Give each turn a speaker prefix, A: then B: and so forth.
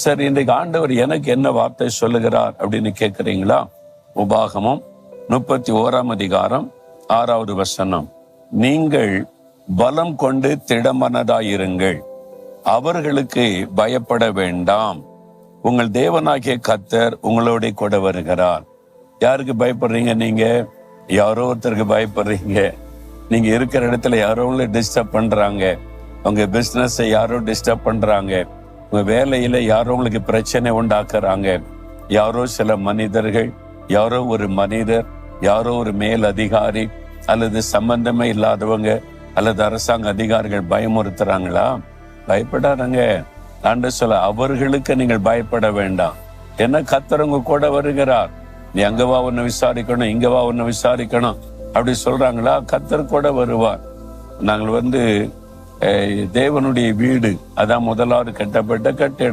A: சரி, இன்றைக்கு ஆண்டவர் எனக்கு என்ன வார்த்தை சொல்லுகிறார் அப்படின்னு கேட்கிறீங்களா? உபாகமம் 31:6 நீங்கள் பலம் கொண்டு திடமனதாயிருங்கள், அவர்களுக்கு பயப்பட வேண்டாம், உங்கள் தேவனாகிய கர்த்தர் உங்களோட கூட வருகிறார். யாருக்கு பயப்படுறீங்க? நீங்க யாரோ ஒருத்தருக்கு பயப்படுறீங்க. நீங்க இருக்கிற இடத்துல யாரோ உங்களை டிஸ்டர்ப் பண்றாங்க, உங்க பிசினஸ் யாரோ டிஸ்டர்ப் பண்றாங்க, உங்க வேலையில யாரோ உங்களுக்கு பிரச்சனை உண்டாக்குறாங்க. யாரோ சில மனிதர்கள், யாரோ ஒரு மனிதர், யாரோ ஒரு மேல் அதிகாரி அல்லது சம்பந்தமே இல்லாதவங்க அல்லது அரசாங்க அதிகாரிகள் பயமுறுத்துறாங்களா? பயப்படாதங்க. ஆண்டவர் சொல்ல, அவர்களுக்கு நீங்கள் பயப்பட வேண்டாம், என்ன கர்த்தர் உங்க கூட வருகிறார். நீ அங்கவா ஒன்னு விசாரிக்கணும், இங்கவா ஒன்னு விசாரிக்கணும் அப்படி சொல்றாங்களா? கர்த்தர் கூட வருவார். நாங்கள் தேவனுடைய வீடு, அதான் முதலாவது கட்டப்பட்ட கட்டிடம்.